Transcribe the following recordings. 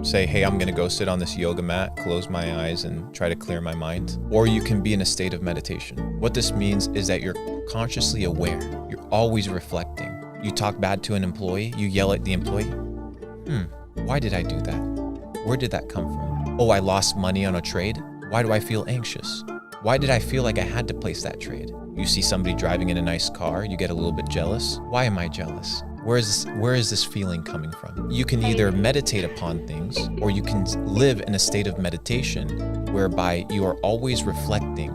say, hey, I'm going to go sit on this yoga mat, close my eyes, and try to clear my mind. Or you can be in a state of meditation. What this means is that you're consciously aware. You're always reflecting. You talk bad to an employee, you yell at the employee. Why did I do that? Where did that come from? Oh, I lost money on a trade. Why do I feel anxious? Why did I feel like I had to place that trade? You see somebody driving in a nice car, you get a little bit jealous. Why am I jealous? Where is this feeling coming from? You can either meditate upon things, or you can live in a state of meditation whereby you are always reflecting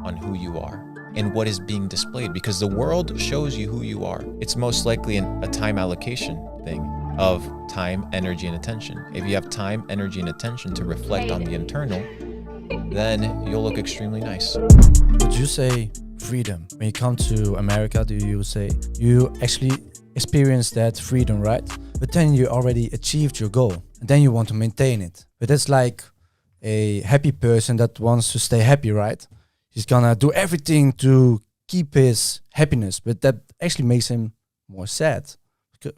on who you are and what is being displayed, because the world shows you who you are. It's most likely a time allocation thing of time, energy, and attention. If you have time, energy, and attention to reflect on the internal, then you'll look extremely nice. Would you say freedom, when you come to America, do you say you actually experience that freedom, right? But then you already achieved your goal and then you want to maintain it. But that's like a happy person that wants to stay happy, right? He's gonna do everything to keep his happiness, but that actually makes him more sad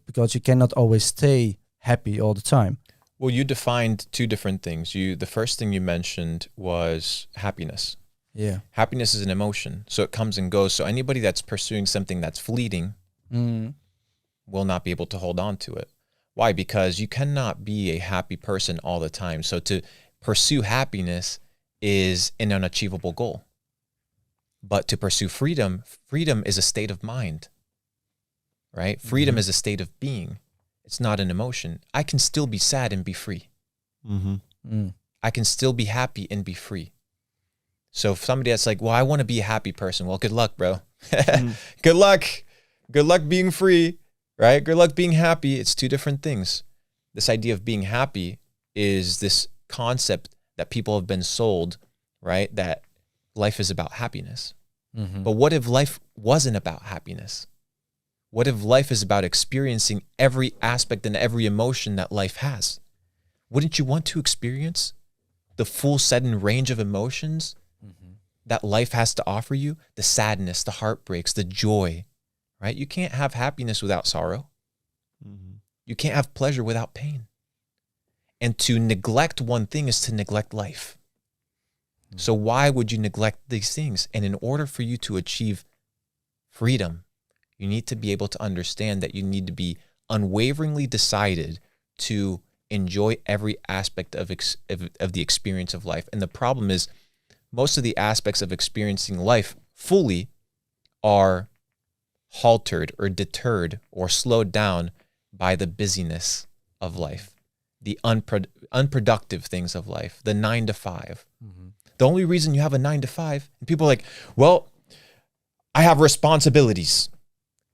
because you cannot always stay happy all the time. Well, you defined two different things. The first thing you mentioned was happiness. Yeah. Happiness is an emotion, so it comes and goes. So anybody that's pursuing something that's fleeting will not be able to hold on to it. Why? Because you cannot be a happy person all the time. So to pursue happiness is an unachievable goal. But to pursue freedom is a state of mind, right? Freedom is a state of being. It's not an emotion. I can still be sad and be free. I can still be happy and be free. So if somebody that's like, well, I want to be a happy person. Well, good luck, bro. Good luck. Good luck being free, right? Good luck being happy. It's two different things. This idea of being happy is this concept that people have been sold, right? That life is about happiness. But what if life wasn't about happiness? What if life is about experiencing every aspect and every emotion that life has? Wouldn't you want to experience the full set and range of emotions that life has to offer you? The sadness, the heartbreaks, the joy, right? You can't have happiness without sorrow. You can't have pleasure without pain. And to neglect one thing is to neglect life. So why would you neglect these things? And in order for you to achieve freedom, you need to be able to understand that you need to be unwaveringly decided to enjoy every aspect of the experience of life. And the problem is, most of the aspects of experiencing life fully are haltered or deterred or slowed down by the busyness of life, the unproductive things of life, the 9 to 5. The only reason you have a 9 to 5, and people are like, well, I have responsibilities.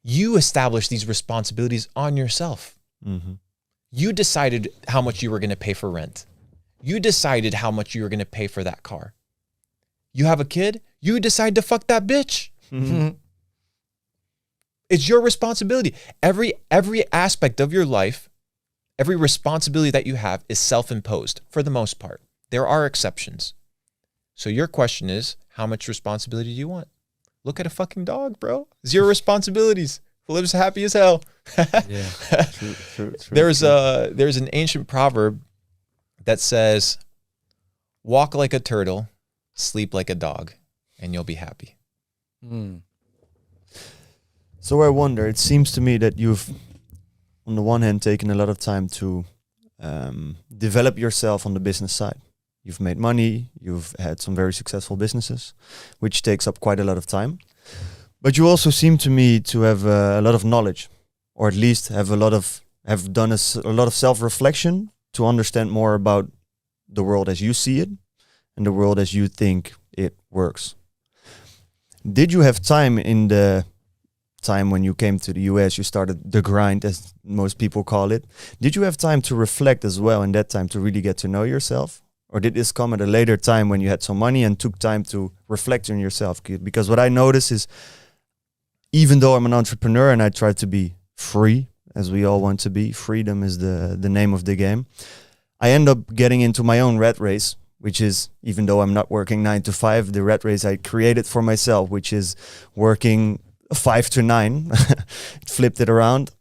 You established these responsibilities on yourself. You decided how much you were going to pay for rent. You decided how much you were going to pay for that car. You have a kid, you decide to fuck that bitch. It's your responsibility. Every aspect of your life, every responsibility that you have is self-imposed for the most part. There are exceptions. So your question is, how much responsibility do you want? Look at a fucking dog, bro. 0 responsibilities. Lives happy as hell. Yeah. True. There's an ancient proverb that says, walk like a turtle, sleep like a dog, and you'll be happy. So I wonder, it seems to me that you've, on the one hand, taken a lot of time to develop yourself on the business side. You've made money, you've had some very successful businesses, which takes up quite a lot of time. But you also seem to me to have a lot of knowledge, or at least have done a lot of self-reflection to understand more about the world as you see it and the world as you think it works. Did you have time in the time when you came to the US, you started the grind, as most people call it? Did you have time to reflect as well in that time to really get to know yourself? Or did this come at a later time when you had some money and took time to reflect on yourself? Because what I notice is, even though I'm an entrepreneur and I try to be free, as we all want to be, freedom is the name of the game, I end up getting into my own rat race, which is, even though I'm not working 9 to 5, the rat race I created for myself, which is working 5 to 9, flipped it around.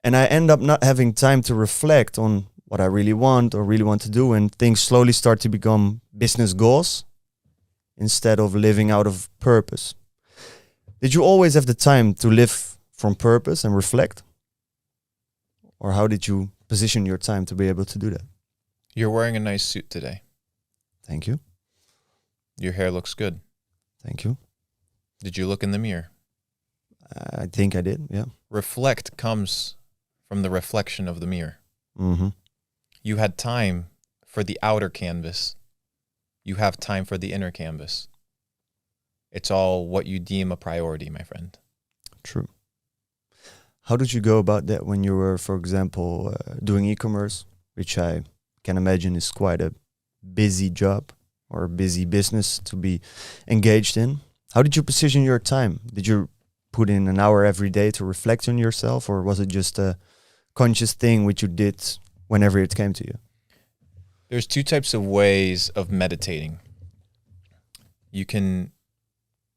And I end up not having time to reflect on what I really want or really want to do, and things slowly start to become business goals instead of living out of purpose. Did you always have the time to live from purpose and reflect? Or how did you position your time to be able to do that? You're wearing a nice suit today. Thank you. Your hair looks good. Thank you. Did you look in the mirror? I think I did, yeah. Reflect comes from the reflection of the mirror. Mm-hmm. You had time for the outer canvas. You have time for the inner canvas. It's all what you deem a priority, my friend. True. How did you go about that when you were, for example, doing e-commerce, which I can imagine is quite a busy job or a busy business to be engaged in? How did you position your time? Did you put in an hour every day to reflect on yourself, or was it just a conscious thing which you did whenever it came to you? There's two types of ways of meditating. You can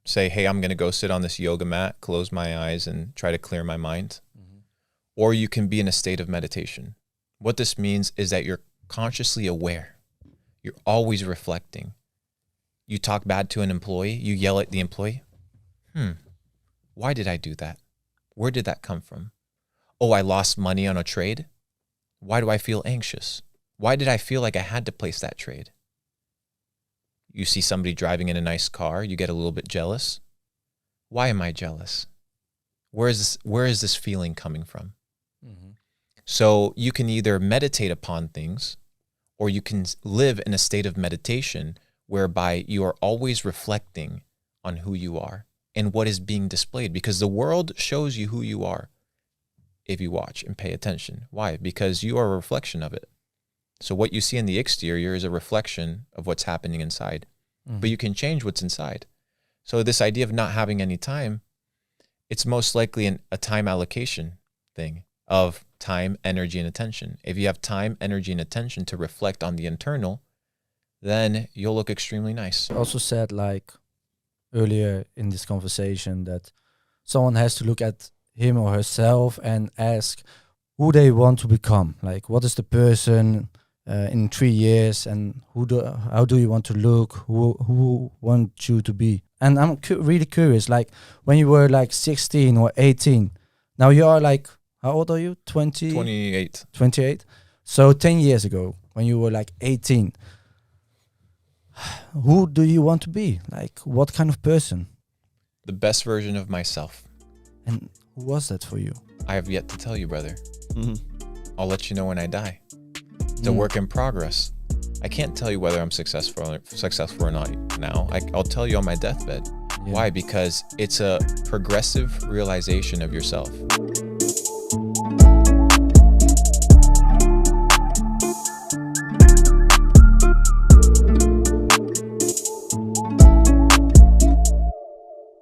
say, hey, I'm going to go sit on this yoga mat, close my eyes, and try to clear my mind. Mm-hmm. Or you can be in a state of meditation. What this means is that you're consciously aware. You're always reflecting. You talk bad to an employee, you yell at the employee. Why did I do that? Where did that come from? Oh, I lost money on a trade. Why do I feel anxious? Why did I feel like I had to place that trade? You see somebody driving in a nice car, you get a little bit jealous. Why am I jealous? Where is this feeling coming from? Mm-hmm. So you can either meditate upon things, or you can live in a state of meditation whereby you are always reflecting on who you are and what is being displayed, because the world shows you who you are if you watch and pay attention. Why? Because you are a reflection of it. So what you see in the exterior is a reflection of what's happening inside, but you can change what's inside. So this idea of not having any time, it's most likely a time allocation thing of time, energy, and attention. If you have time, energy, and attention to reflect on the internal, then you'll look extremely nice. You also said, like earlier in this conversation, that someone has to look at him or herself and ask who they want to become. Like, what is the person in 3 years, and how do you want to look? Who want you to be? And I'm really curious. Like, when you were like 16 or 18, now you are like, how old are you? 28. 28. So 10 years ago, when you were like 18, who do you want to be? Like, what kind of person? The best version of myself. And who was that for you? I have yet to tell you, brother. Mm-hmm. I'll let you know when I die. It's a work in progress. I can't tell you whether I'm successful or not now. I'll tell you on my deathbed. Yeah. Why? Because it's a progressive realization of yourself.